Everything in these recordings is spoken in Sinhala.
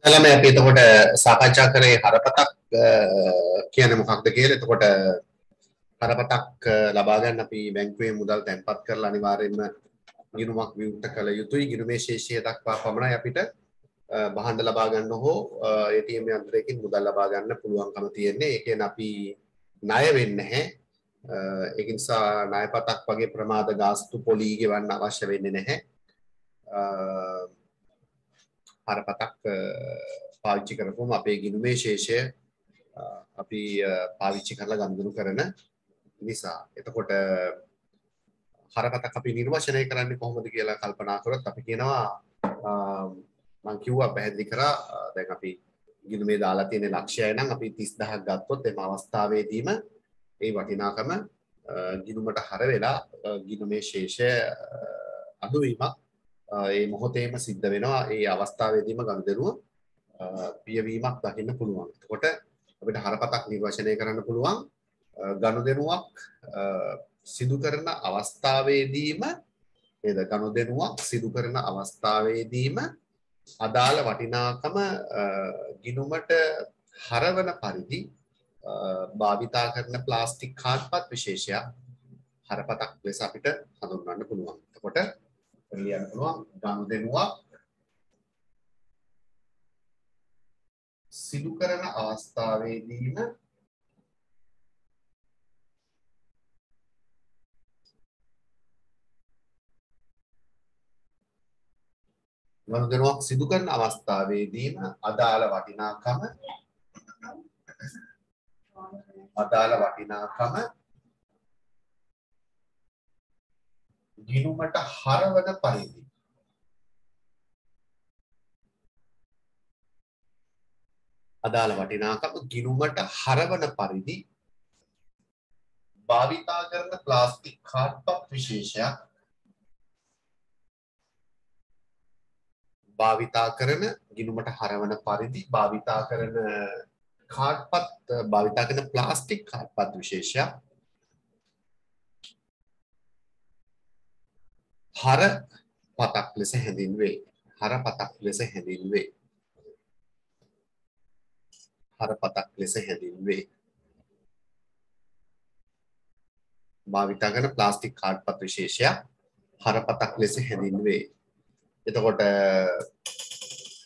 ළම අපි එතකොට සාකච්ඡා කරේ හරපතක් කියන්නේ මොකක්ද කියලා. එතකොට හරපතක් ලබා ගන්න අපි බැංකුවේ මුදල් තැන්පත් කරලා අනිවාර්යයෙන්ම ගිණුමක් විවෘත කළ යුතුයි. ගිණුමේ ශේෂය දක්වා පමණයි අපිට භාණ්ඩ ලබා ගන්න හෝ ATM යන්ත්‍රයකින් මුදල් ලබා ගන්න පුළුවන්කම තියෙන්නේ. ඒ කියන්නේ අපි ණය වෙන්නේ නැහැ. ඒක නිසා ණයපතක් වගේ ප්‍රමාද ගාස්තු පොලි ගෙවන්න අවශ්‍ය වෙන්නේ නැහැ. හරපතක් පාවිච්චි කරපුවම අපේ ගිණුමේ ශේෂය අපි පාවිච්චි කරලා ගනුදෙනු කරන නිසා. එතකොට හරපතක් අපි නිර්වචනය කරන්නේ කොහොමද කියලා කල්පනා කරොත් අපි කියනවා මම කිව්වා පැහැදිලි කරා දැන් අපි ගිණුමේ දාලා තියෙන ලක්ෂ්‍යය නම් අපි 30000ක් ගත්තොත් එම අවස්ථාවේදීම ඒ වටිනාකම ගිණුමට හර වෙලා ගිණුමේ ශේෂය අඩුවීමක් ඒ මොහොතේම සිද්ධ වෙනවා. ඒ අවස්ථාවේදීම ගනුදෙනුව පියවීමක් දකින්න පුළුවන්. එතකොට අපිට හරපතක් නිර්වචනය කරන්න පුළුවන් ගනුදෙනුවක් සිදු කරන අවස්ථාවේදීම නේද? ගනුදෙනුවක් සිදු කරන අවස්ථාවේදීම අදාළ වටිනාකම ගිණුමට හරවන පරිදි භාවිතා කරන ප්ලාස්ටික් කාඩ්පත් විශේෂයක් හරපතක් ලෙස අපිට හඳුන්වන්න පුළුවන්. එතකොට ලියන්න පුළුවන් ගනුදෙනුවක් සිදු කරන අවස්ථාවේදීම ගනුදෙනුවක් සිදු කරන අවස්ථාවේදීම අදාළ වටිනාකම ගිණුමට හරවන පරිදි භාවිතා කරන ප්ලාස්ටික් කාඩ්පත් විශේෂයක් ගිණුමට හරවන පරිදි භාවිතා කරන ප්ලාස්ටික් කාඩ්පත් විශේෂයක් හරපතක් ලෙස හැඳින්වේ. භාවිතා කරන ප්ලාස්ටික් කාඩ්පත් විශේෂයක් හරපතක් ලෙස හැඳින්වේ. එතකොට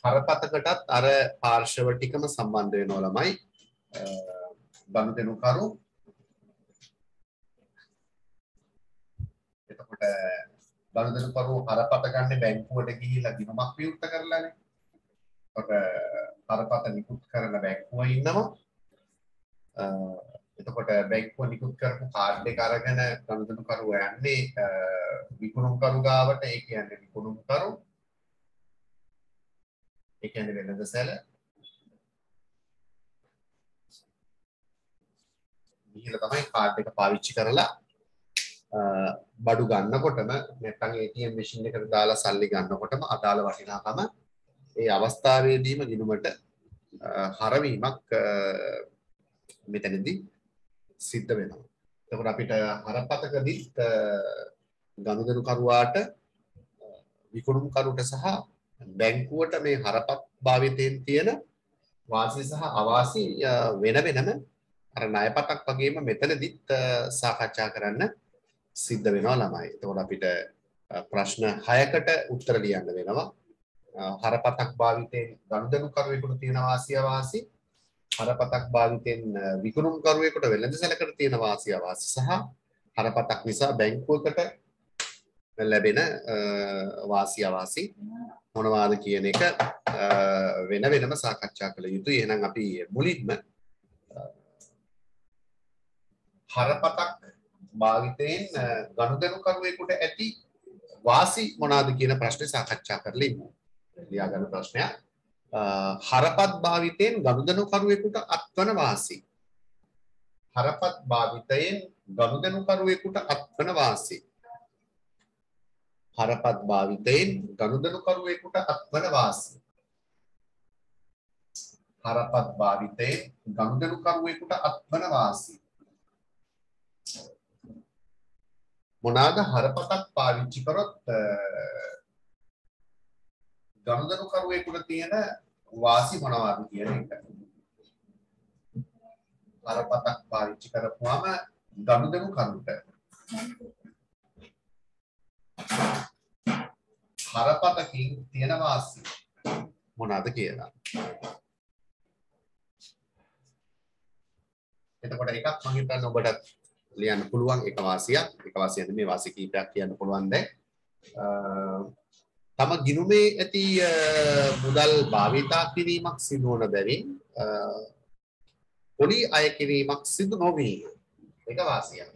හරපතකටත් අර පාර්ශව ටිකම සම්බන්ධ වෙනවා ළමයි. ගනුදෙනුකරු එතකොට ගනුදෙනුකරු හරපත ගන්න බැංකුවට ගිහිල්ලා ගිණුමක් විවෘත කරලානේ. එතකොට හරපත නිකුත් කරන බැංකුව ඉන්නවා. එතකොට බැංකුව නිකුත් කරපු කාඩ් එක අරගෙන ගනුදෙනුකරුව යන්නේ විකුණුම්කරු ගාවට. ඒ කියන්නේ විකුණුම්කරු ඒ කියන්නේ වෙළඳසැල ගිහිල්ලා තමයි කාඩ් එක පාවිච්චි කරලා බඩු ගන්නකොටම නැත්නම් ATM මැෂින් එකට දාලා සල්ලි ගන්නකොටම අදාළ වටිනාකම ඒ අවස්ථාවේදීම ගිණුමට හරවීමක් මෙතනදී සිද්ධ වෙනවා. එතකොට අපිට හරපතකදී ගනුදෙනුකරුවාට විකුණුම්කරුට සහ බැංකුවට මේ හරපත් භාවිතයෙන් තියෙන වාසි සහ අවාසි වෙන වෙනම අර ණයපතක් වගේම මෙතනදිත් සාකච්ඡා කරන්න සිද්ධ වෙනවා ළමයි. එතකොට අපිට ප්‍රශ්න 6කට උත්තර ලියන්න වෙනවා. හරපතක් භාවිතයෙන් ගනුදෙනුකරුවෙකුට තියෙන වාසි අවාසි, හරපතක් භාවිතයෙන් විකුණුම්කරුවෙකුට වෙළඳසැලකට තියෙන වාසි අවාසි සහ හරපතක් නිසා බැංකුවකට ලැබෙන වාසි අවාසි මොනවාද කියන එක වෙන වෙනම සාකච්ඡා කළ යුතුයි. එහෙනම් අපි මුලින්ම හරපතක් භාවිතයෙන් ගනුදෙනුකරුවෙකුට ඇති වාසි මොනවාද කියන ප්‍රශ්නේ සාකච්ඡා කරලා ඉමු. ලියා ගන්න ප්‍රශ්නයක්. හරපත් භාවිතයෙන් ගනුදෙනුකරුවෙකුට අත්වන වාසි. හරපත් භාවිතයෙන් ගනුදෙනුකරුවෙකුට අත්වන වාසි. හරපත් භාවිතයෙන් ගනුදෙනුකරුවෙකුට අත්වන වාසි. හරපත් භාවිතයෙන් ගනුදෙනුකරුවෙකුට අත්වන වාසි. මොනවාද හරපතක් පාවිච්චි කරොත් ගනුදෙනුකරුවෙකුට තියෙන වාසි මොනවද කියන එක. හරපතක් පාවිච්චි කරපුවාම ගනුදෙනු කරුට හරපතකින් තියෙන වාසි මොනවාද කියලා. එතකොට එකක් මම හිතන්නේ ඔබට ලියන්න පුළුවන් එක වාසියක්. එක වාසියක් නෙමෙයි වාසි කීපයක් කියන්න පුළුවන් දැන්. තම ගිණුමේ ඇති මුදල් භාවිතා කිරීමක් සිදු වන බැවින් පොලි අය කිරීමක් සිදු නොවේ. එක වාසියක්.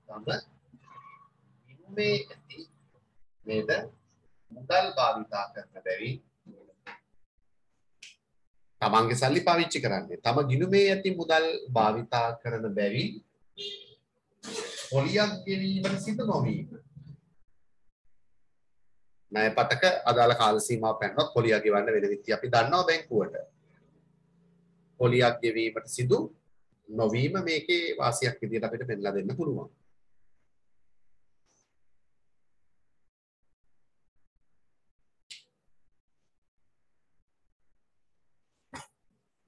තම ගිණුමේ ඇති නේද මුදල් භාවිතා කරන බැවින් තමන්ගේ සල්ලි පාවිච්චි කරන්නේ. තම ගිණුමේ ඇති මුදල් භාවිතා කරන බැවින් පොලියක් ගෙවීමට සිදු නොවීම. ණයපතක අදාළ කාල සීමාව පැනනොත් පොලියක් ගෙවන්න වෙන විදිහ අපි දන්නවා බැංකුවට. පොලියක් ගෙවීමට සිදු නොවීම මේකේ වාසියක් විදිහට අපිට පෙන්නලා දෙන්න පුළුවන්.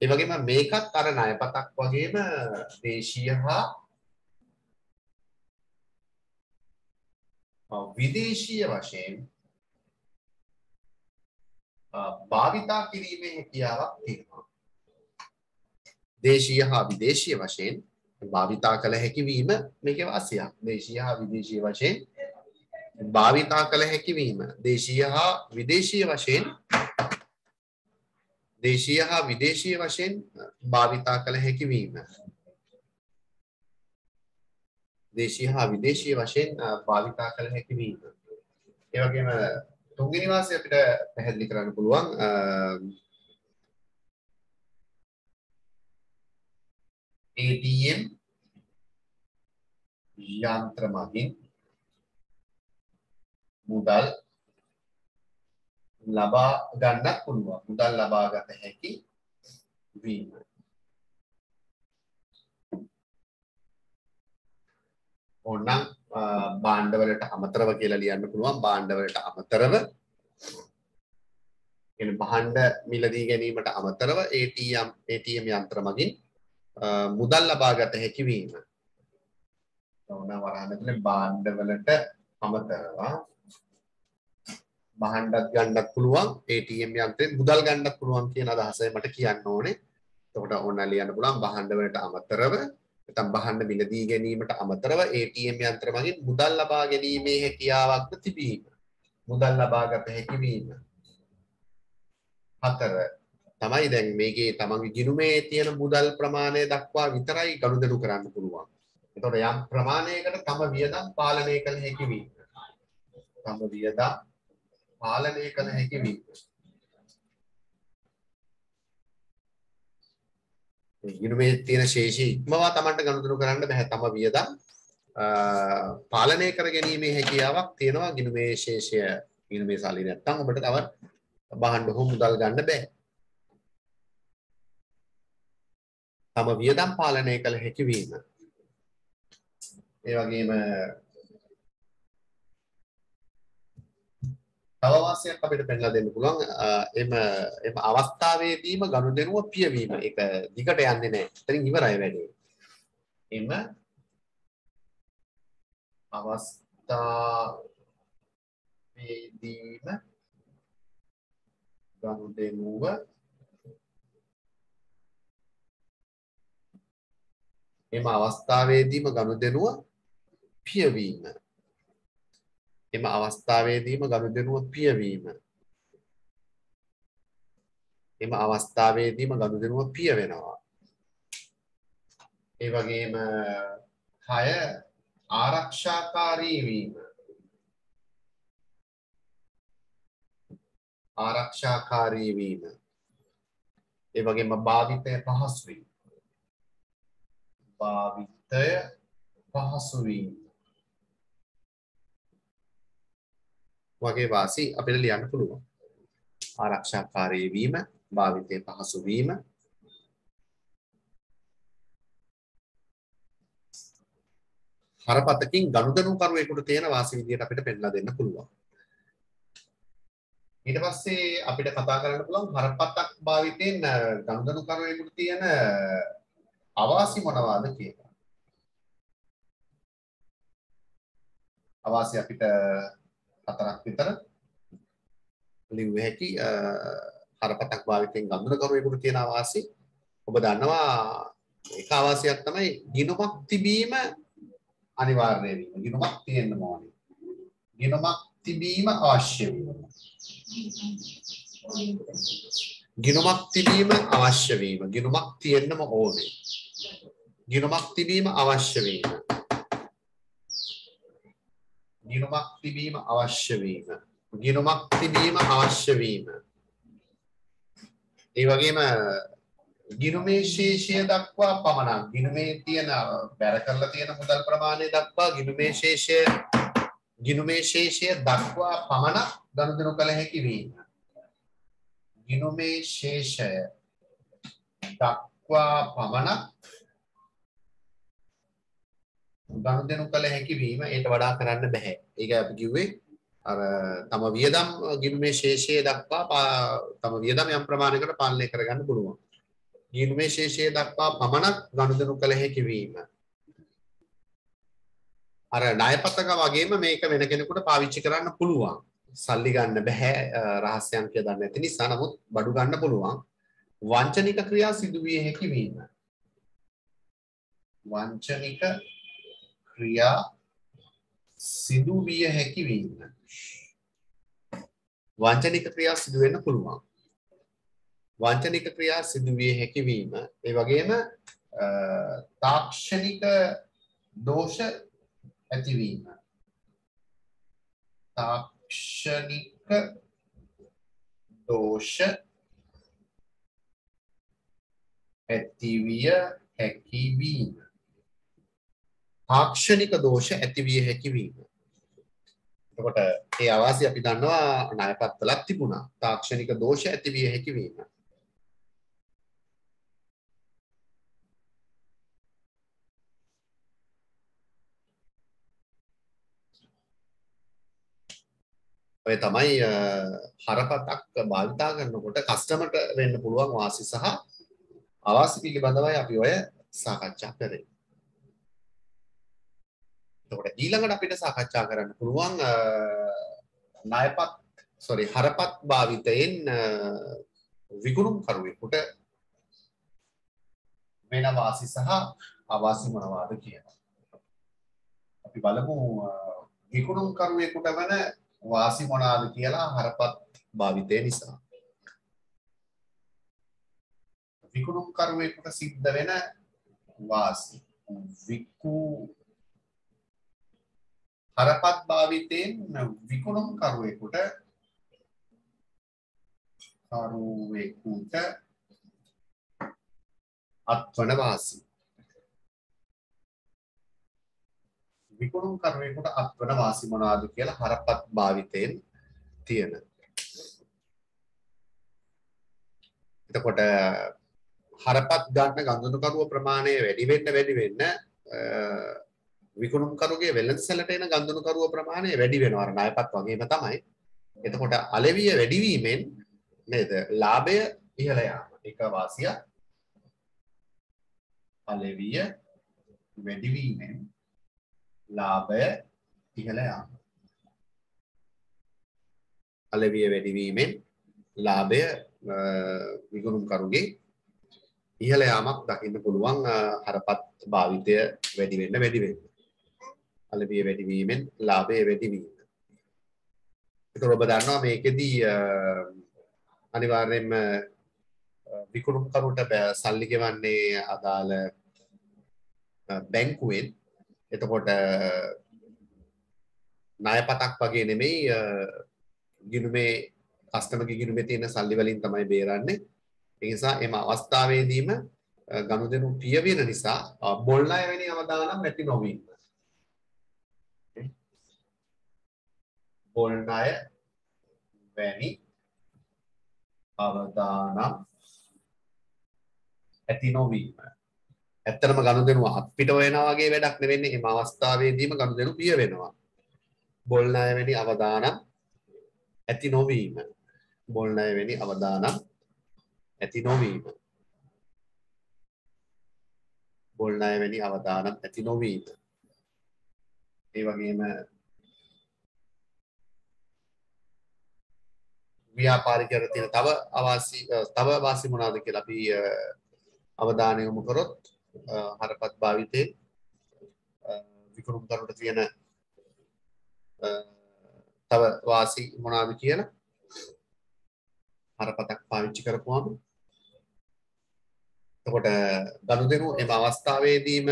ඒ වගේම මේකත් අර ණයපතක් වගේම දේශීය හා විදේශීය වශයෙන් භාවිතා කිරීමේ හැකියාවක් තියෙනවා. දේශීය හා විදේශීය වශයෙන් භාවිතා කළ හැකි වීම මේකේ වාසියක්. දේශීය හා විදේශීය වශයෙන් භාවිතා කළ හැකි වීම. දේශීය හා විදේශීය වශයෙන් භාවිතා කළ හැකි වීම. දේශීය හා විදේශීය වශයෙන් භාවිතා කළ හැකි වීම. ඒ වගේම තුන්වෙනි වාසිය අපිට පැහැදිලි කරන්න පුළුවන් ATM යන්ත්‍ර මගින් මුදල් ලබා ගන්නත් පුළුවන්. මුදල් ලබා ගත හැකි වීම. ඕනනම් භාණ්ඩවලට අමතරව කියලා ලියන්න පුළුවන්. භාණ්ඩවලට අමතරව කියන්නේ භාණ්ඩ මිලදී ගැනීමට අමතරව ATM යන්ත්‍ර මගින් මුදල් ලබා ගත හැකි වීම. ඕනනම් වරහන් භාණ්ඩවලට අමතරව භාණ්ඩත් ගන්නත් පුළුවන් ATM යන්ත්‍රයෙන් මුදල් ගන්නත් පුළුවන් කියන අදහසයි මට කියන්න ඕනේ. එතකොට ඕන ලියන්න පුළුවන් භාණ්ඩ වලට අමතරව නැත්නම් භාණ්ඩ මිලදී ගැනීමට අමතරව ATM යන්ත්‍ර මගින් මුදල් ලබා ගැනීමේ හැකියාවක්ද තිබීම. මුදල් ලබා ගත හැකි වීම. හතර තමයි දැන් මේකේ තමන්ගේ ගිණුමේ තියෙන මුදල් ප්‍රමාණය දක්වා විතරයි ගනුදෙනු කරන්න පුළුවන්. එතකොට යම් ප්‍රමාණයකට තම වියදම් පාලනය කළ හැකි වීම. තම වියදම් පාලනය කළ හැකි වීම. ගිණුමේ තියෙන ශේෂය ඉක්මවා තමන්ට ගනුදෙනු කරන්න බෑ. තම වියදම් පාලනය කර ගැනීමේ හැකියාවක් තියෙනවා ගිණුමේ ශේෂය. ගිණුමේ සල්ලි නැත්තම් ඔබට තව භාණ්ඩ හෝ මුදල් ගන්න බෑ. තම වියදම් පාලනය කළ හැකි වීම. ඒ වගේම තව වාසියක් අපිට පෙන්නලා දෙන්න පුළුවන්. එම අවස්ථාවේදීම ගනුදෙනුව පියවීම. ඒක දිගට යන්නේ නැහැ. එතනින් ඉවරයි වැඩේ. එම අවස්ථාවේදීම ගනුදෙනුව එම අවස්ථාවේදීම ගනුදෙනුව පියවීම. එම අවස්ථාවේදීම ගනුදෙනුව පියවීම. එම අවස්ථාවේදීම ගනුදෙනුව පියවෙනවා. ඒ වගේම 6 ආරක්ෂාකාරී වීම. ආරක්ෂාකාරී වීම. ඒ වගේම භාවිතය පහසු වීම. භාවිතය පහසු වීම. වගේ වාසි අපිට ලියන්න පුළුවන්. ආරක්ෂාකාරී වීම, භාවිතය පහසු වීම. හරපතකින් ගනුදෙනුකරුවෙකුට තියෙන වාසි විදියට අපිට පෙන්නලා දෙන්න පුළුවන්. ඊට පස්සේ අපිට කතා කරන්න පුළුවන් හරපතක් භාවිතයෙන් ගනුදෙනු කරුවෙකුට තියෙන අවාසි මොනවාද කියලා. අවාසි අපිට හතරක් විතර ලිව්ව හැකි හරපතක් භාවිතයෙන් ගනුදෙනු කරුවෙකුට තියෙන අවාසි. ඔබ දන්නවා එක අවාසියක් තමයි ගිණුමක් තිබීම අනිවාර්ය වීම. ගිණුමක් තියෙන්න ඕනේ. ගිණුමක් තිබීම අවශ්‍ය වීම. ගිණුමක් තිබීම අවශ්‍ය වීම. ගිණුමක් තියෙන්නම ඕනේ. ගිණුමක් තිබීම අවශ්‍ය වීම. ගිණුමක් තිබීම අවශ්‍ය වීම. ගිණුමක් තිබීම අවශ්‍ය වීම. ඒ වගේම ගිණුමේ ශේෂය දක්වා පමණක් ගිණුමේ තියෙන බැර කරලා තියෙන මුදල් ප්‍රමාණය දක්වා ගිණුමේ ශේෂය දක්වා පමණක් ගනුදෙනු කළ හැකි වීම. ගිණුමේ ශේෂය දක්වා පමණක් ගනුදෙනු කළ හැකි වීම. ඊට වඩා කරන්න බෑ. ඒක අපි කිව්වේ අර තම වියදම් ගිණුමේ ශේෂය දක්වා තම වියදම් යම් ප්‍රමාණයකට පාලනය කරගන්න පුළුවන්. ගිණුමේ ශේෂය දක්වා පමණක් ගනුදෙනු කළ හැකි වීම. අර ණයපත්‍රක වගේම මේක වෙන කෙනෙකුට පාවිච්චි කරන්න පුළුවන්. සල්ලි ගන්න බෑ රහස්‍ය අංකය දන්නේ නැති නිසා. නමුත් බඩු ගන්න පුළුවන්. වංචනික ක්‍රියා සිදු විය හැකි වීම. වංචනික ක්‍රියා සිදු විය හැකි වීම. වංචනික ක්‍රියා සිදු වෙන්න පුළුවන්. වංචනික ක්‍රියා සිදු විය හැකි වීම. ඒ වගේම තාක්ෂණික දෝෂ ඇතිවීම. තාක්ෂණික දෝෂ ඇතිවිය හැකි වීම. තාක්ෂණික දෝෂ ඇතිවිය හැකි වීම. එතකොට ඒ අවාසි අපි දන්නවා ණයපත්‍රලක් තිබුණා. තාක්ෂණික දෝෂ ඇතිවිය හැකි වීම. ඔය තමයි හරපතක් භාවිතා කරනකොට කස්ටමර්ට වෙන්න පුළුවන් වාසි සහ අවාසි පිළිබඳවයි අපි ඔය සාකච්ඡා කරේ. එතකොට ඊළඟට අපිට සාකච්ඡා කරන්න පුළුවන් හරපත් භාවිතයෙන් විකුණුම් කරුවෙකුට වෙන වාසි සහ අවාසි මොනවාද කියලා. අපි බලමු විකුණුම් කරුවෙකුට වෙන වාසි මොනවාද කියලා හරපත් භාවිතය නිසා. විකුණුම් කරුවෙකුට සිද්ධ වෙන වාසි හරපත් භාවිතයෙන් විකුණුම් කරුවෙකුට අත්වන වාසි. විකුණුම් කරුවෙකුට අත්වන වාසි මොනවාද කියලා හරපත් භාවිතයෙන් තියෙන. එතකොට හරපත් ගන්න ගනුදෙනුකරුව ප්‍රමාණය වැඩි වෙන්න විකුණුම් කරුගේ වෙළඳසැලට එන ගනුදෙනුකරුව ප්‍රමාණය වැඩි වෙනවා. අර ණයපත් වගේම තමයි. එතකොට අලෙවිය වැඩි වීමෙන් නේද ලාභය ඉහළ යාම. එක වාසිය අලෙවිය වැඩි වීමෙන් ලාභය ඉහළ යාම. අලෙවිය වැඩි වීමෙන් ලාභය විකුණුම් කරුගේ ඉහළ යාමක් දකින්න පුළුවන් හරපත් භාවිතය වැඩි වෙන්න. අලෙවිය වැඩි වීමෙන් ලාභය වැඩි වීම. ඒතර ඔබ දන්නවා මේකෙදී අනිවාර්යයෙන්ම විකුණුම් කරුට සල්ලි ගෙවන්නේ අදාළ බැංකුවෙන්. එතකොට ණයපතක් වගේ නෙමෙයි ගිණුමේ කස්ටමර්ගේ ගිණුමේ තියෙන සල්ලි වලින් තමයි බේරන්නේ. ඒ නිසා එම අවස්ථාවේදීම ගනුදෙනු පියවෙන නිසා බොල් ණය වැනි අවදානම් ඇති නොවීම. බොල් ණය වැනි අවදානම් ඇති නොවීම. ඇත්තටම ගනුදෙනුව අත්පිට වෙනවා වගේ වැඩක් නෙවෙන්නේ. එම අවස්ථාවේදීම ගනුදෙනු පිය වෙනවා. බොල් ණය වැනි අවදානම් ඇති නොවීම. බොල්නයවෙනි අවදානම් ඇති නොවීම. බොල්නයවෙනි අවදානම් ඇති නොවීම. ඒ වගේම ව්‍යාපාරිකයන්ට තියෙන තව අවාසි මොනවාද කියලා අපි අවධානය යොමු කරොත් හරපත් භාවිතේ විකුණුම්කරුට තියෙන තව වාසි මොනවාද කියලා හරපතක් පාවිච්චි කරපුවාම එතකොට ගනුදෙනු එම අවස්ථාවේදීම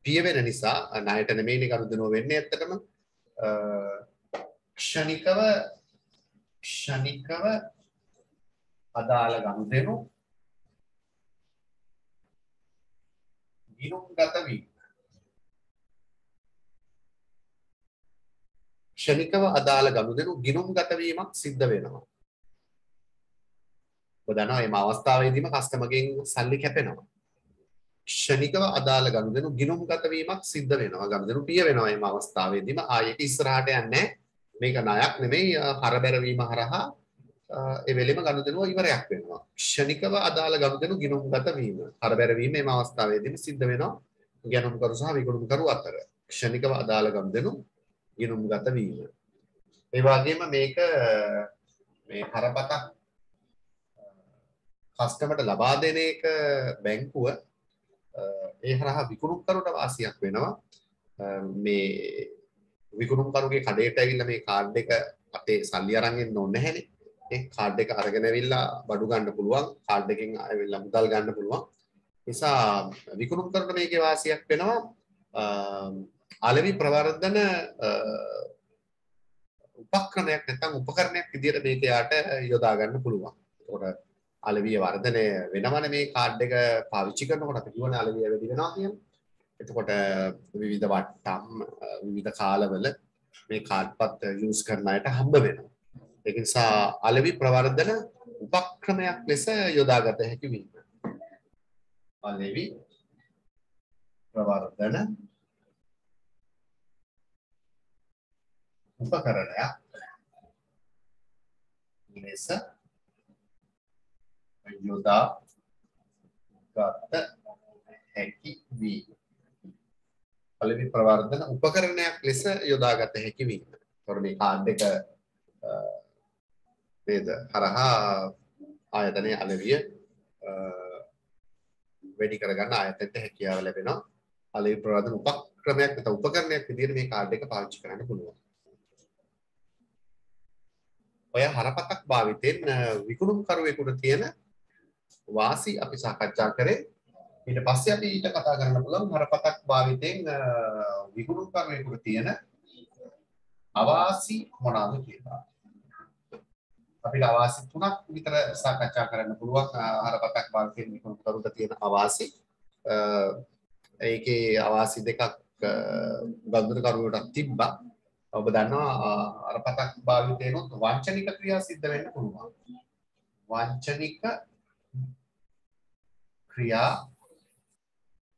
පියවෙන නිසා ණයට නෙමෙයිනේ ගනුදෙනුව වෙන්නේ ඇත්තටම ක්ෂණිකව අදාළ ගනුදෙනු ගිණුම්ගත වීම. ක්ෂණිකව අදාළ ගනුදෙනු ගිණුම්ගත වීමක් සිද්ධ වෙනවා. ඔබ දන්නවා මේ අවස්ථාවේදීම කස්ටමර්ගෙන් සල්ලි කැපෙනවා. ක්ෂණිකව අදාළ ගනුදෙනු ගිණුම්ගත වීමක් සිද්ධ වෙනවා. ගනුදෙනු පිය වෙනවා මේ අවස්ථාවේදීම ආයෙත් ඉස්සරහට යන්නේ මේක ණයක් නෙමෙයි හරබැර වීම හරහා ඒ වෙලෙම ගනුදෙනුව ඉවරයක් වෙනවා. ක්ෂණිකව අදාළ ගනුදෙනු ගිණුම්ගත වීම. හරබැර වීම මේ අවස්ථාවේදීම සිද්ධ වෙනවා. ගැනුම්කරු සහ විකුණුම්කරු අතර. ක්ෂණිකව අදාළ ගනුදෙනු ගිණුම්ගත වීම. ඒ වගේම මේක මේ හරපතක් කස්ටමර්ට ලබා දෙන එක බැංකුව ඒ හරහා විකුණුම්කරුට වාසියක් වෙනවා. මේ විකුණුම්කරුගේ කඩේට ඇවිල්ලා මේ කාඩ් එක අපේ සල්ලි අරන් එන්න ඕනේ නැහැනේ. ඒ කාඩ් එක අරගෙන ඇවිල්ලා බඩු ගන්න පුළුවන්. කාඩ් එකෙන් ඇවිල්ලා මුදල් ගන්න පුළුවන්. නිසා විකුණුම්කරුට මේකේ වාසියක් වෙනවා. අලෙවි ප්‍රවර්ධන උපක්‍රමයක් නැත්නම් උපකරණයක් විදිහට මේක යාට යොදා ගන්න පුළුවන්. ඒකට අලෙවිය වර්ධනය වෙනවනේ මේ කාඩ් එක පාවිච්චි කරනකොට අපි කියවනේ අලෙවිය වැඩි වෙනවා කියලා. එතකොට විවිධ වට්ටම් විවිධ කාලවල මේ කාඩ්පත් යූස් කරන අයට හම්බ වෙනවා. ඒක නිසා අලෙවි ප්‍රවර්ධන උපක්‍රමයක් ලෙස යොදාගත හැකි වීම. අලෙවි ප්‍රවර්ධන උපකරණයක් ලෙස යොදා ගත හැකි වීම. අලෙවි ප්‍රවර්ධන උපකරණයක් ලෙස යොදාගත හැකි වීම. ඒතකොට මේ කාඩ් එක නේද හරහා ආයතනයේ අලෙවිය වැඩි කරගන්න ආයතනයට හැකියාව ලැබෙනවා. අලෙවි ප්‍රවර්ධන උපක්‍රමයක් නැත්නම් උපකරණයක් විදිහට මේ කාඩ් එක පාවිච්චි කරන්න පුළුවන්. ඔය හරපතක් භාවිතෙන් විකුණුම්කරුවෙකුට තියෙන වාසි අපි සාකච්ඡා කරේ. ඊට පස්සේ අපි ඊට කතා කරන්න පුළුවන් හරපතක් භාවිතෙන් විකුණුම්කරුවෙකුට තියෙන අවාසි මොනවාද කියලා. අපිට අවාසි තුනක් විතර සාකච්ඡා කරන්න පුළුවන් හරපතක් භාවිතෙන් විකුණුම්කරුට තියෙන අවාසි. ඒකේ අවාසි දෙකක් ගනුදෙනුකරුවටත් තිබ්බා. ඔබ දන්නවා හරපතක් භාවිතයෙන් වංචනික ක්‍රියා සිද්ධ වෙන්න පුළුවන්. වංචනික ක්‍රියා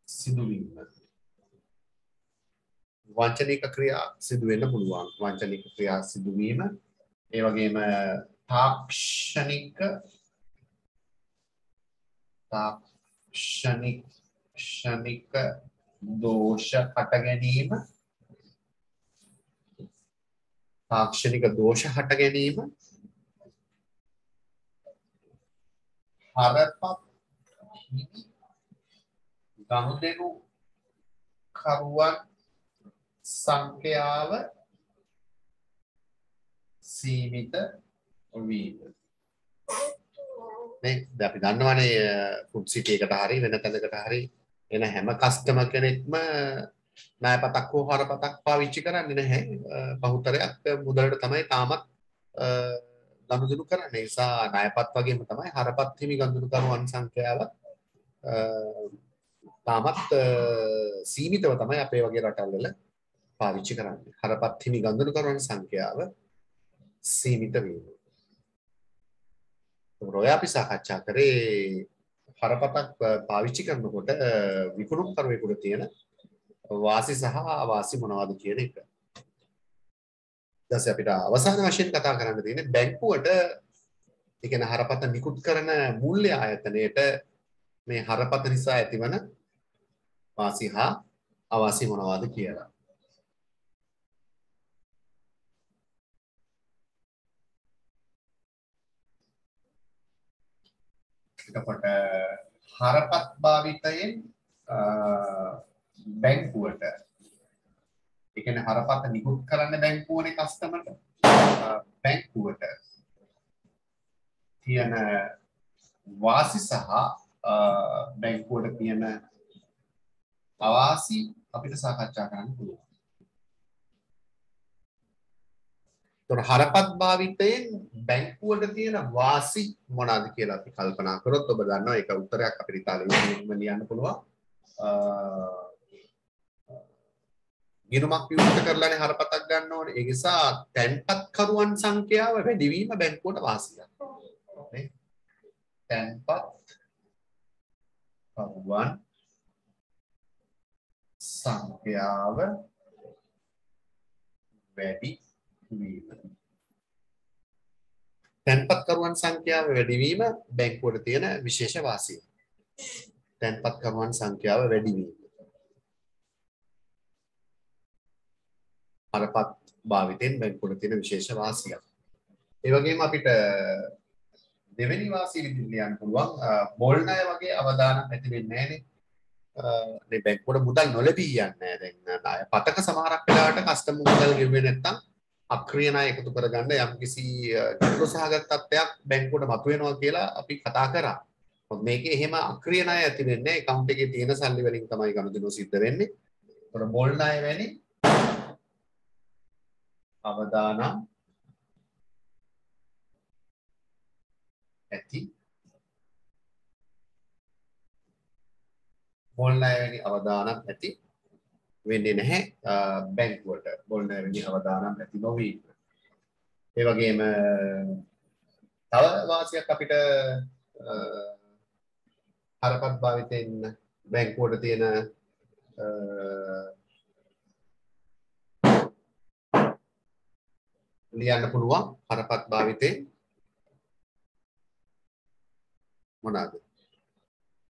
සිදුවීම. වංචනික ක්‍රියා සිදු වෙන්න පුළුවන්. වංචනික ක්‍රියා සිදුවීම ඒ වගේම තාක්ෂණික දෝෂ හට ගැනීම. තාක්ෂණික දෝෂ හට ගැනීම. හරපත් හිමි ගනුදෙනු කරුවන් සංඛ්‍යාව සීමිත වීම. නේ අපි දන්නවනේ ෆුඩ් සිටි එකට හරි වෙන තැනකට හරි එන හැම කස්ටමර් කෙනෙක්ම ණයපතක් හෝ හරපතක් පාවිච්චි කරන්නේ නැහැ. බහුතරයක් මුදලට තමයි තාමත් ගනුදෙනු කරන්නේ. ඒ නිසා ණයපත් වගේම තමයි හරපත් හිමි ගනුදෙනුකරුවන් සංඛ්‍යාව තාමත් සීමිතව තමයි අපේ වගේ රටවල් වල පාවිච්චි කරන්නේ. හරපත් හිමි ගනුදෙනුකරුවන් සංඛ්‍යාව සීමිත වීම. ඔය අපි සාකච්ඡා කරේ හරපතක් පාවිච්චි කරනකොට විකුණුම්කරුවෙකුට තියෙන වාසි සහ අවාසි මොනවද කියන එක. ඊට අපිට අවසාන වශයෙන් කතා කරන්න තියෙන්නේ බැංකුවට ඒ කියන්නේ හරපත නිකුත් කරන මූල්‍ය ආයතනයේට මේ හරපත නිසා ඇතිවන වාසි හා අවාසි මොනවාද කියලා. එතකොට හරපත් භාවිතයෙන් බැංකුවට ඒ කියන්නේ හරපත නිකුත් කරන්න බැංකුවනේ කස්ටමර්ට බැංකුවට තියෙන වාසි සහ බැංකුවට තියෙන අවාසි අපිට සාකච්ඡා කරන්න පුළුවන්. ඒතර හරපත් භාවිතයෙන් බැංකුවට තියෙන වාසි මොනවාද කියලා අපි කල්පනා කරොත් ඔබ දන්නවා ඒක උත්තරයක් අපිට ඉතාලියෙන්ම ලියන්න පුළුවන්. ගිණුමක් විවෘත කරලානේ හරපතක් ගන්න ඕනේ. ඒ නිසා තැන්පත්කරුවන් සංඛ්‍යාව වැඩි වීම බැංකුවට වාසියක්. නේ? තැන්පත්කරුවන් සංඛ්‍යාව වැඩි වීම. තැන්පත්කරුවන් සංඛ්‍යාව වැඩි වීම බැංකුවට තියෙන විශේෂ වාසිය. තැන්පත්කරුවන් සංඛ්‍යාව වැඩි වීම. හරපත් භාවිතයෙන් බැංකුවට තියෙන විශේෂ වාසියක්. ඒ වගේම අපිට දෙවෙනි වාසිය විදිහට ලියන්න පුළුවන් බොල් ණය වගේ අවදානක් ඇති වෙන්නේ නැහැනේ. මේ බැංකුවට මුදල් නොලැබී යන්නේ නැහැ. දැන් ණය පතක සමහරක් වෙලාවට කස්ටමර් මුදල් ගෙවුවේ නැත්නම් අක්‍රීය ණය එකතු කරගන්න යම්කිසි ගැටලු සහගත තත්ත්වයක් බැංකුවට මතුවෙනවා කියලා අපි කතා කරා. මොකද මේකේ එහෙම අක්‍රීය ණය ඇති වෙන්නේ නැහැ. account එකේ තියෙන සල්ලි වලින් තමයි ගනුදෙනු සිද්ධ වෙන්නේ. ඒතකොට බොල් ණය වැනි අවදානම් ඇති බොල් ණය වැනි අවදානම් ඇති වෙන්නේ නැහැ බැංකුවට. බොල් ණය වැනි අවදානම් ඇති නොවි. ඒ වගේම තව වාසියක් අපිට හරපත් භාවිතයෙන් බැංකුවට තියෙන ලියන්න පුළුවන් හරපත් භාවිතයෙන් මොනවාද?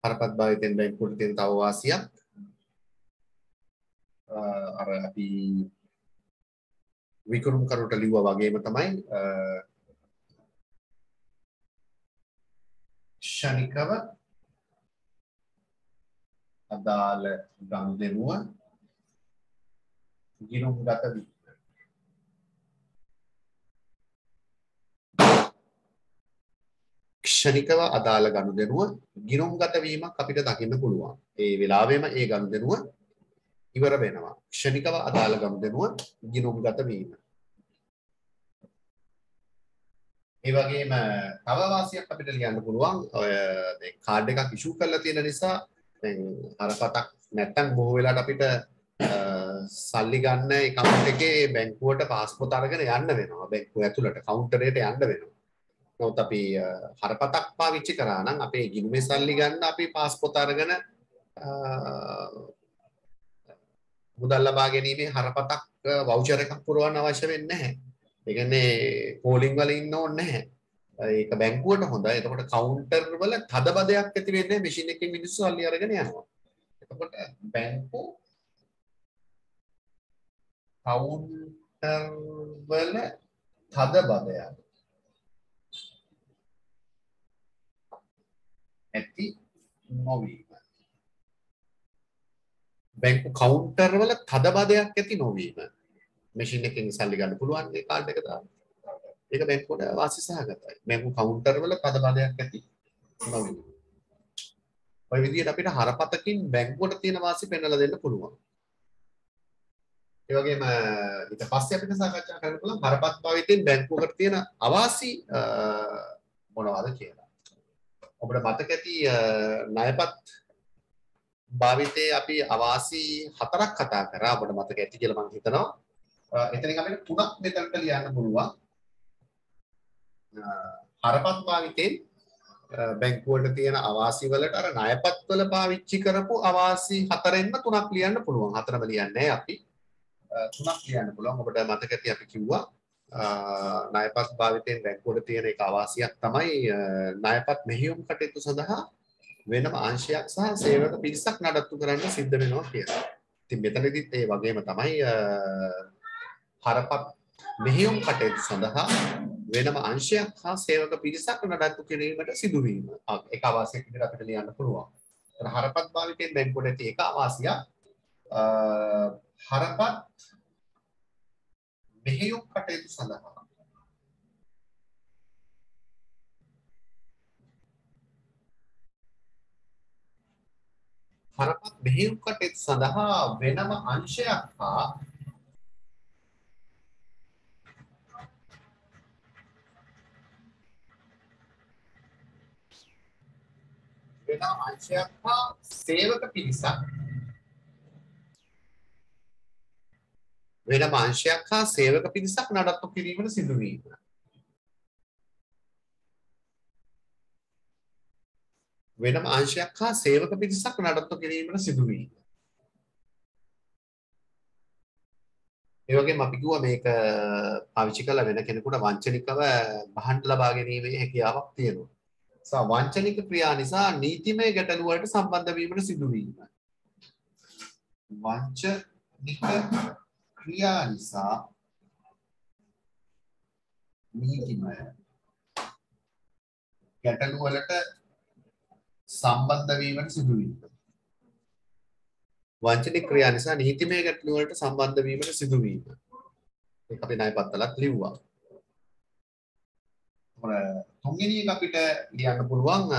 හරපත් භාවිතයෙන් බැංකුවට තියෙන තව වාසියක් අර අපි විකුණුම් කරුට ලිව්වා වගේම තමයි ක්ෂණිකව අදාළ ගනුදෙනුව ගිණුම්ගත වීම. ක්ෂණිකව අදාළ ගනුදෙනුව ගිණුම්ගත වීමක් අපිට දකින්න පුළුවන්. ඒ වෙලාවෙම ඒ ගනුදෙනුව ඉවර වෙනවා. ක්ෂණිකව අදාළ ගනුදෙනුව ගිණුම්ගත වීම. ඒ වගේම තව වාසියක් අපිට ලියන්න පුළුවන්. ඔය දැන් කාඩ් එකක් ඉෂුව කරලා තියෙන නිසා දැන් හරපතක් නැත්තම් බොහෝ වෙලාවට අපිට සල්ලි ගන්න account එකේ බැංකුවට පාස්පෝර්ට් අරගෙන යන්න වෙනවා. බැංකුව ඇතුළට කවුන්ටරේට යන්න වෙනවා. නමුත් අපි හරපතක් පාවිච්චි කරා නම් අපේ ගිණුමේ සල්ලි ගන්න අපි පාස්පෝර්ට් අරගෙන මුදල් ලබා ගැනීමේ හරපතක් වවුචර් එකක් පුරවන්න අවශ්‍ය වෙන්නේ නැහැ. ඒ කියන්නේ පෝලිං වල ඉන්න ඕනේ නැහැ. ඒක බැංකුවට හොඳයි. එතකොට කවුන්ටර් වල තදබදයක් ඇති වෙන්නේ මැෂින් එකකින් මිනිස්සු සල්ලි අරගෙන යනවා. එතකොට බැංකු කවුන්ටර් වල තදබදයක් ඇති නොවීම. බැංකු කවුන්ටර් වල තදබදයක් ඇති නොවීම. මැෂින් එකකින් සල්ලි ගන්න පුළුවන් ඒ කාඩ් එක දාන්න. ඒක බැංකුවට වාසි සහගතයි. බැංකු කවුන්ටර් වල තදබදයක් ඇති නොවීම. ඔය විදිහට අපිට හරපතකින් බැංකුවට තියෙන වාසි පෙන්වලා දෙන්න පුළුවන්. ඒ වගේම ඊට පස්සේ අපිට සාකච්ඡා කරන්න පුළුවන් හරපත් භාවිතයෙන් බැංකුවකට තියෙන අවාසි මොනවද කියලා. ඔබට මතක ඇති ණයපත් භාවිතයේ අපි අවාසි 4ක් කතා කරා. ඔබට මතක ඇති කියලා මම හිතනවා. එතනින් අපිට 3ක් මෙතනට ලියන්න පුළුවන්. හරපත් භාවිතයෙන් බැංකුවට තියෙන අවාසි වලට අර ණයපත් වල පාවිච්චි කරපු අවාසි 4ෙන්ම 3ක් ලියන්න පුළුවන්. 4ම ලියන්නේ අපි. 3ක් ලියන්න පුළුවන්. ඔබට මතක ඇති අපි කිව්වා ණයපත් භාවිතයෙන් බැංකුවට තියෙන එක අවාසියක් තමයි ණයපත් මෙහෙයුම් කටයුතු සඳහා වෙනම අංශයක් සහ සේවක පිරිසක් නඩත්තු කරන්න සිද්ධ වෙනවා කියලා. ඉතින් මෙතනදිත් ඒ වගේම තමයි හරපත් මෙහෙයුම් කටයුතු සඳහා වෙනම අංශයක් හා සේවක පිරිසක් නඩත්තු කිරීමට සිදුවීම. ඒක අවාසියක් විදිහට අපිට ලියන්න පුළුවන්. ඒතර හරපත් භාවිතයෙන් බැංකුවට තියෙන එක අවාසියක් හරපත් මෙහෙයුම් කටයුතු සඳහා හරපත් මෙහෙයුම් කටයුතු සඳහා වෙනම අංශයක් හා වෙනම අංශයක් හා සේවක පිරිසක් වෙනම අංශයක් හා සේවක පිරිසක් නඩත්තු කිරීමට සිදුවීම. වෙනම අංශයක් හා සේවක පිරිසක් නඩත්තු කිරීමට සිදුවීම. ඒ වගේම අපි කිව්වා මේක පාවිච්චි කළ වෙන කෙනෙකුට වංචනිකව බහන්න ලබා ගැනීමේ හැකියාවක් තියෙනවා. වංචනික ක්‍රියා නිසා නීතිමය ගැටලු වලට සම්බන්ධ වීමට සිදුවීම. වංචනික ක්‍රියා නිසා නීතිමය ගැටලු වලට සම්බන්ධ වීමට සිදුවීම. වංචනික ක්‍රියා නිසා නීතිමය ගැටලු වලට සම්බන්ධ වීමට සිදුවීම. ඒක අපි ණයපත්වලත් ලිව්වා. තුන්වෙනි එක අපිට ලියන්න පුළුවන්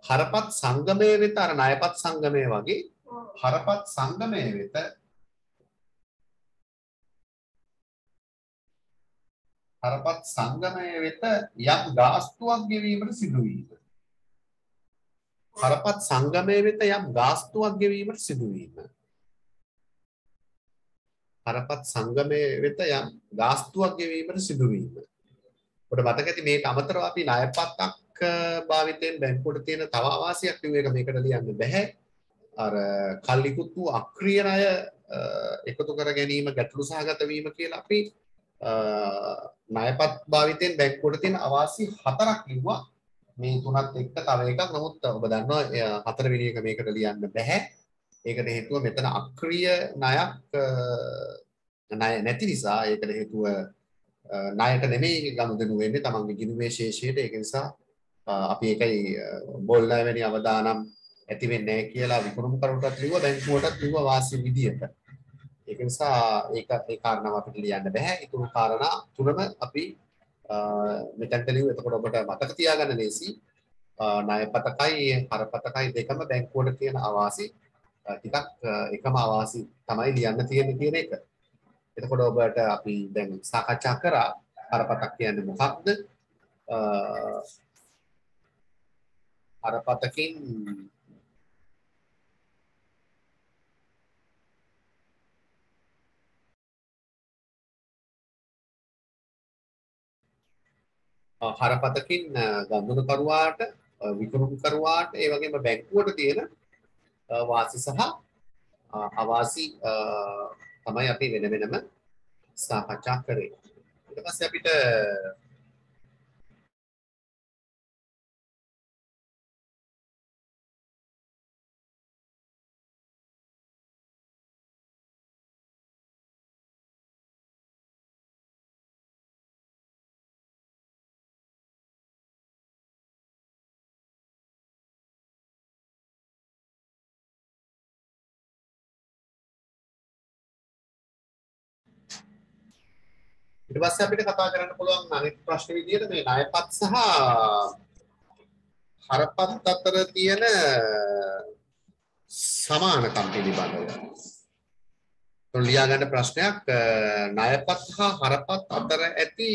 හරපත් සංගමයේ වෙත අර ණයපත් සංගමයේ වගේ හරපත් සංගමයේ වෙත හරපත් සංගමයේ වෙත යම් ගාස්තුවක් ගෙවීමට සිදුවීම. හරපත් සංගමයේ වෙත යම් ගාස්තුවක් ගෙවීමට සිදුවීම. හරපත් සංගමයේ වෙත යම් ගාස්තුවක් ගෙවීමට සිදුවීම. ඔබට මතක ඇති මේක අමතරව අපි ණයපත්ක් භාවිතයෙන් බැංකුවට තියෙන තව අවාසියක් කිව්ව එක මේකට ලියන්න බෑ. අර කල්ලිකුත් වූ අක්‍රීය ණය එකතු කර ගැනීම ගැටලු සහගත වීම කියලා අපි ණයපත් භාවිතයෙන් බැංකුවට තියෙන අවාසි 4ක් ලිව්වා. මේ තුනත් එක්ක තව එකක්. නමුත් ඔබ දන්නවා හතරවෙනි එක මේකට ලියන්න බෑ. ඒකට හේතුව මෙතන අක්‍රීය ණයක් ණය නැති නිසා ඒකට හේතුව ණයට නෙමෙයි ගනුදෙනු වෙන්නේ තමන්ගේ ගිණුමේ ශේෂයට. ඒක නිසා අපි ඒකයි බෝල් ණය වැනි අවදානම් ඇති වෙන්නේ නැහැ කියලා විකුණුම් කරුටත් ලිව්වා බැංකුවටත් ලිව්වා වාසිය විදියට. ඒක නිසා ඒක ඒ කාරණාව අපිට ලියන්න බෑ. ඊතුරු කාරණා තුනම අපි මෙතනට ලිව්ව. එතකොට ඔබට මතක තියාගන්න ලේසි. ණයපතකයි හරපතකයි දෙකම බැංකුවට තියෙන අවාසි ටිකක් එකම අවාසි තමයි ලියන්න තියෙන්නේ කියන එක. එතකොට ඔබට අපි දැන් සාකච්ඡා කරා හරපතක් කියන්නේ මොකක්ද? හරපතකින් හරපතකින් ගනුදෙනුකරුවාට විකුණුම්කරුවාට ඒ වගේම බැංකුවට තියෙන වාසි සහ අවාසි තමයි අපි වෙන වෙනම සාකච්ඡා කරේ. ඊට පස්සේ අපිට අපිට කතා කරන්න පුළුවන් අනෙක් ප්‍රශ්න විදිහට මේ ණයපත් සහ හරපත් අතර තියෙන සමානකම් පිළිබඳව. ලියා ගන්න ප්‍රශ්නයක් ණයපත් හා හරපත් අතර ඇති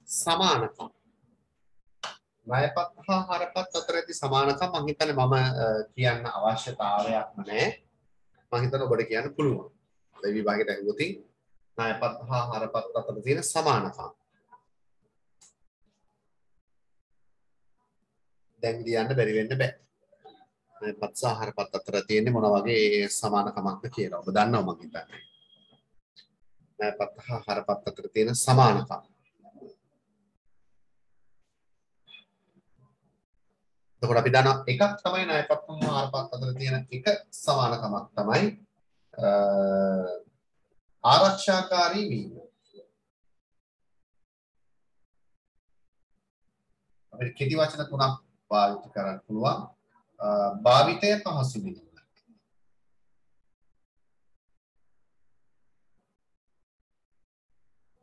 සමානකම්. ණයපත් හා හරපත් අතර ඇති සමානකම් මම හිතන්නේ මම කියන්න අවශ්‍යතාවයක් නැහැ. මම හිතනවා ඔබට කියන්න පුළුවන්. ඒ විභාගයට ඇහුවොත් ණයපත් හා හරපත් අතර තියෙන සමානකම්. දැන් ලියන්න බැරි වෙන්න බෑ. ණයපත් සහ හරපත් අතර තියෙන්නේ මොන වගේ සමානකමක්ද කියලා. ඔබ දන්නවා මම හිතන්නේ. ණයපත් හා හරපත් අතර තියෙන සමානකම්. එතකොට අපි දන්නවා එකක් තමයි ණයපත් හා හරපත් අතර තියෙන එක සමානකමක් තමයි ආරක්ෂාකාරී වීම. අපිට කෙටි වචන තුනක් පාවිච්චි කරන්න පුළුවන්. භාවිතය පහසු වීම.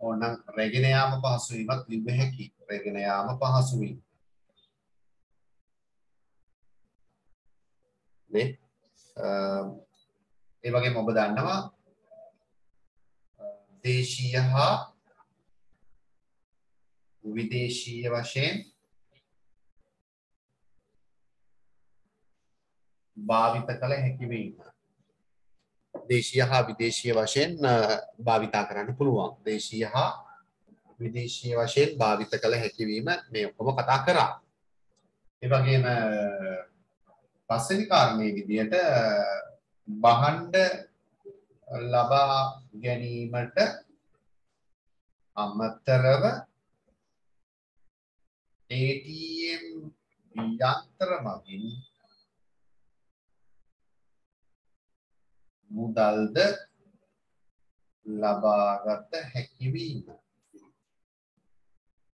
ඕනනම් රැගෙන යාම පහසු වීමත් ලිව්ව හැකි. රැගෙන යාම පහසු වීම. නේ? ඒ වගේම ඔබ දන්නවා දේශීය හා විදේශීය වශයෙන් භාවිත කළ හැකි වීම. දේශීය හා විදේශීය වශයෙන් භාවිතා කරන්න පුළුවන්. දේශීය හා විදේශීය වශයෙන් භාවිත කළ හැකි වීම මේ ඔක්කොම කතා කරා. ඒ වගේම පස්වෙනි කාරණේ විදියට භාණ්ඩ ලබා ගැනීමට අමතරව ATM යන්ත්‍ර මගින් මුදල්ද ලබාගත හැකි වීම.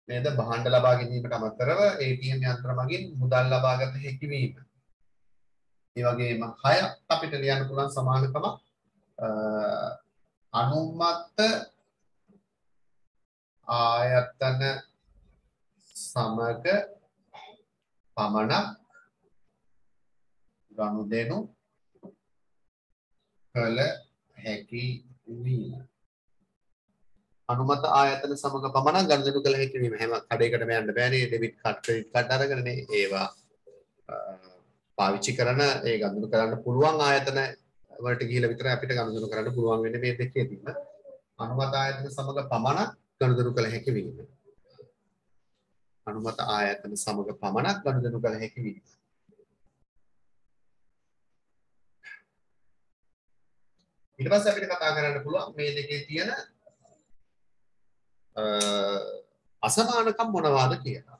නේද? භාණ්ඩ ලබා ගැනීමට අමතරව ATM යන්ත්‍ර මගින් මුදල් ලබාගත හැකි වීම. ඒ වගේම 6ක් අපිට ලියන්න පුළුවන් සමානකම අනුමත ආයතන සමග පමණක් ගනුදෙනු කළ හැකි වීම. අනුමත ආයතන සමග පමණක් ගනුදෙනු කළ හැකි වීම. හැම කඩේකටම යන්න බෑනේ ඩෙබිට් කාඩ් ක්‍රෙඩිට් කාඩ් අරගෙනනේ ඒවා පාවිච්චි කරන ඒ ගනුදෙනු කරන්න පුළුවන් ආයතන වලට ගිහිල්ලා විතරයි අපිට ගනුදෙනු කරන්න පුළුවන් වෙන්නේ මේ දෙකේදීම. අනුමත ආයතන සමග පමණක් ගනුදෙනු කළ හැකි වීම. අනුමත ආයතන සමග පමණක් ගනුදෙනු කළ හැකි වීම. ඊට පස්සේ අපිට කතා කරන්න පුළුවන් මේ දෙකේ තියෙන අසමානකම් මොනවාද කියලා.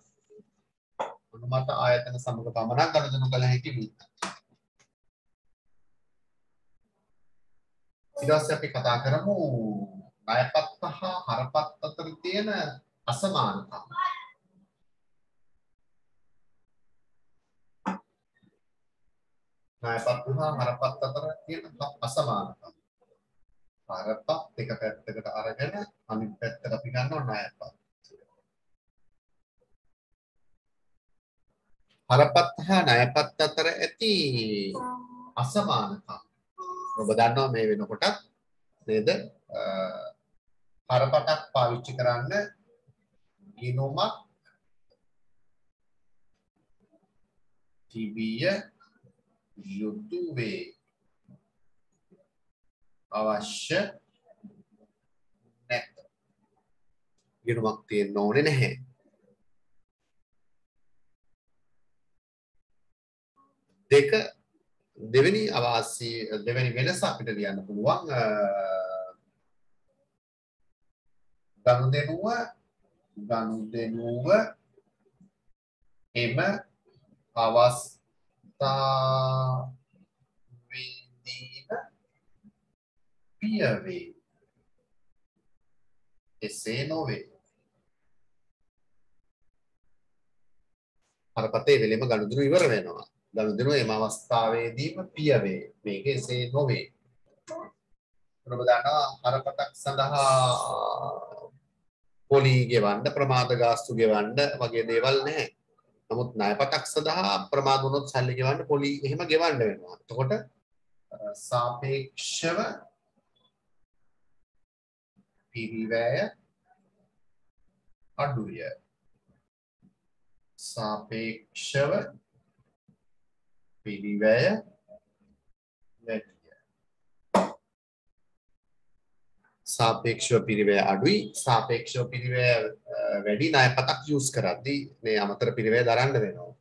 අනුමත ආයතන සමග පමණක් ගනුදෙනු කළ හැකි වීම. ඊට පස්සේ අපි කතා කරමු ණයපත් හා හරපත් අතර තියෙන අසමානකම්. ණයපත් හා හරපත් අතර තියෙන අසමානකම්. හරපත් එක පැත්තකට අරගෙන අනිත් පැත්තට අපි ගන්නවා ණයපත්. හරපත් හා ණයපත් අතර ඇති අසමානකම්. ඔබ දන්නවා මේ වෙනකොට නේද? හරපටක් පාවිච්චි කරන්න ගිණුමක් තිබිය යුතු වේ. අවශ්‍ය නැත. ගිණුමක් තියෙන්න ඕනේ නැහැ. දෙවෙනි අවාසි දෙවෙනි වෙනස අපිට ලියන්න පුළුවන් ගනුදෙනුව එම අවස්ථාවේදීම පියවේ. එසේ නොවේ. හරපතේ වෙලෙම ගනුදෙනු ඉවර වෙනවා. ගනුදෙනු එම අවස්ථාවේදීම පියවේ. මේක එසේ නොවේ. ඔබ දන්නවා හරපතක් සඳහා පොලි ගෙවන්න ප්‍රමාද ගාස්තු ගෙවන්න වගේ දේවල් නැහැ. නමුත් ණයපතක් සඳහා ප්‍රමාද වුණොත් සල්ලි ගෙවන්න පොලි එහෙම ගෙවන්න වෙනවා. එතකොට සාපේක්ෂව පිරිවැය අඩුය. සාපේක්ෂව පිරිවැය වැඩිය. සාපේක්ෂව පිරිවැය අඩුයි. සාපේක්ෂව පිරිවැය වැඩි ණයපතක් යූස් කරද්දී මේ අමතර පිරිවැය දරන්න වෙනවා.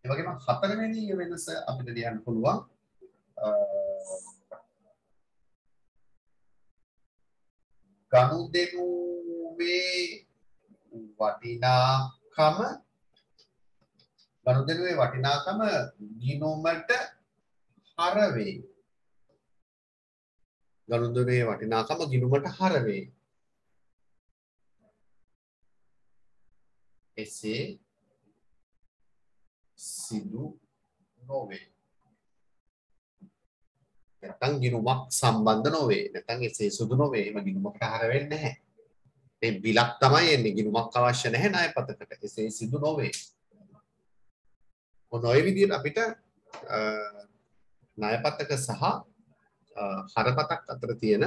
ඒ වගේම හතරවෙනි වෙනස අපිට ලියන්න පුළුවන් ගනුදෙනුවේ වටිනාකම ගනුදෙනුවේ වටිනාකම ගිණුමට හර වේ. ගනුදෙනුවේ වටිනාකම ගිණුමට හර වේ. එසේ සිදු නොවේ. නැත්නම් ගිණුමක් සම්බන්ධ නොවේ. නැත්නම් එසේ සිදු නොවේ. එම ගිණුමකට හර වෙන්නේ නැහැ. මේ බිලක් තමයි එන්නේ. ගිණුමක් අවශ්‍ය නැහැ ණයපතකට. එසේ සිදු නොවේ. ඔය විදිහට අපිට ණයපතක සහ හරපතක් අතර තියෙන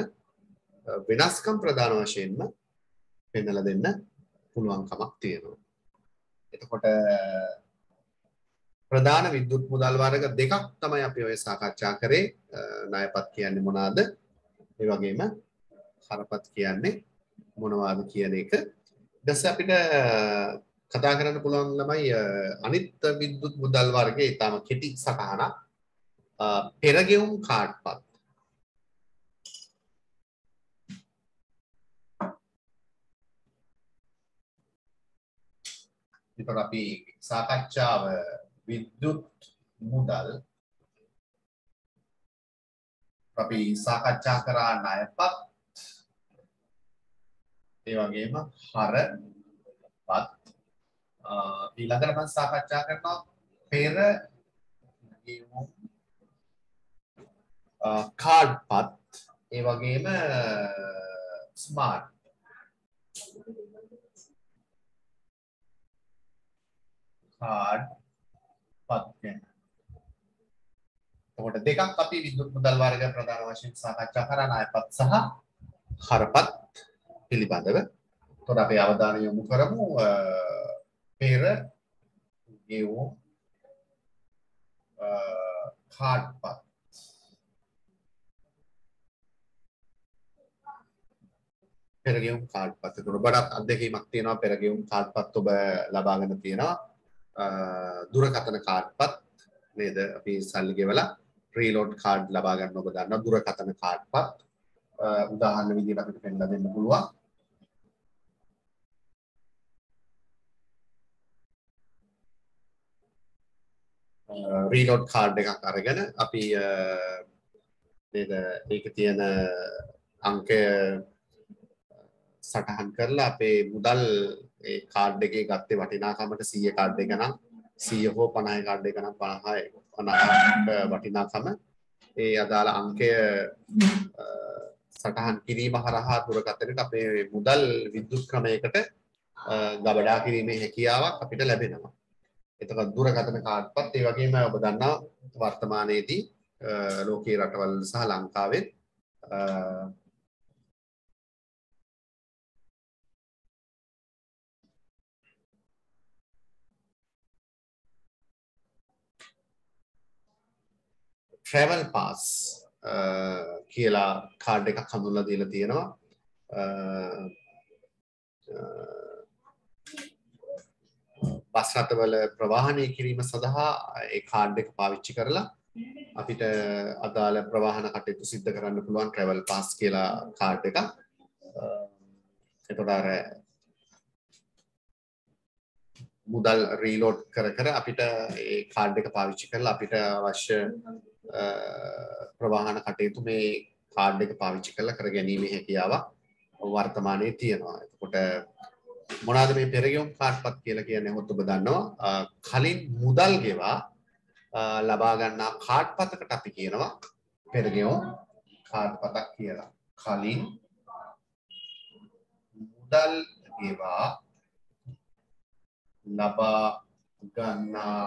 වෙනස්කම් ප්‍රධාන වශයෙන්ම පෙන්නලා දෙන්න පුළුවන්කමක් තියෙනවා. එතකොට ප්‍රධාන විද්‍යුත් මුදල් වර්ග දෙකක් තමයි අපි ඔය සාකච්ඡා කරේ. ණයපත් කියන්නේ මොනවාද? ඒ වගේම හරපත් කියන්නේ මොනවාද කියන එක. ඊට අපිට කතා කරන්න පුළුවන් ළමයි අනිත් විද්‍යුත් මුදල් වර්ගයේ ඊටම කෙටි සටහනක් පෙරගෙවුම් කාඩ්පත්. ඉතින් අපි සාකච්ඡාව විද්‍යුත් මුදල් අපි සාකච්ඡා කරා ණයපත් ඒ වගේම හරපත් ඊළඟට මම සාකච්ඡා කරනවා පෙර ගෙවුම් කාඩ්පත් ඒ වගේම ස්මාර්ට් කාඩ්පත් ගැන. එතකොට දෙකක් අපි විද්‍යුත් මුදල් වර්ග ප්‍රධාන වශයෙන් සාකච්ඡා කරා ණයපත් සහ හරපත් පිළිබඳව. එතකොට අපි අවධානය යොමු කරමු පෙර ගෙවුම් කාඩ්පත්. පෙර ගෙවුම් කාඩ්පත්. එතකොට ඔබට අත්දැකීමක් තියෙනවා පෙර ගෙවුම් කාඩ්පත් ඔබ ලබාගෙන තියෙනවා. දුරකථන කාඩ්පත් නේද? අපි සල්ලි ගෙවලා ප්‍රීලෝඩ් කාඩ් ලබා ගන්න ඔබ දන්නවා. දුරකථන කාඩ්පත් උදාහරණ විදිහට අපිට පෙන්නලා දෙන්න පුළුවන්. රීලෝඩ් කාඩ් එකක් අරගෙන අපි නේද ඒකේ තියෙන අංකය සටහන් කරලා අපේ මුදල් ඒ කාඩ් එකේ ගත්තේ වටිනාකමට 100 කාඩ් එක නම් 100 හෝ 50 කාඩ් එක නම් 50ක වටිනාකම ඒ අදාළ අංකය සටහන් කිරීම හරහා දුරකථනයට අපේ මුදල් විද්‍යුත් ක්‍රමයකට ගබඩා කිරීමේ හැකියාවක් අපිට ලැබෙනවා. එතකොට දුරකථන කාඩ්පත් ඒ වගේම ඔබ දන්නා වර්තමානයේදී ලෝකීය රටවල් සහ ලංකාවේ travel pass කියලා කාඩ් එකක් හඳුන්වලා දීලා තියෙනවා. බස් රථවල ප්‍රවාහනය කිරීම සඳහා ඒ කාඩ් එක පාවිච්චි කරලා අපිට අදාළ ප්‍රවාහන කටයුතු සිද්ධ කරන්න පුළුවන් travel pass කියලා කාඩ් එකක්. එතකොට අර මුදල් රීලෝඩ් කර කර අපිට ඒ කාඩ් එක පාවිච්චි කරලා අපිට අවශ්‍ය ප්‍රවාහන කටයුතු මේ කාඩ් එක පාවිච්චි කරලා කර ගැනීමේ හැකියාවක් වර්තමානයේ තියෙනවා. එතකොට මොනවාද මේ පෙරගෙවුම් කාඩ්පත් කියලා කියන්නේ? ඔබ දන්නවා කලින් මුදල් ගෙවා ලබා ගන්නා කාඩ්පතකට අපි කියනවා පෙරගෙවුම් කාඩ්පතක් කියලා. කලින් මුදල් ගෙවා ලබා ගන්නා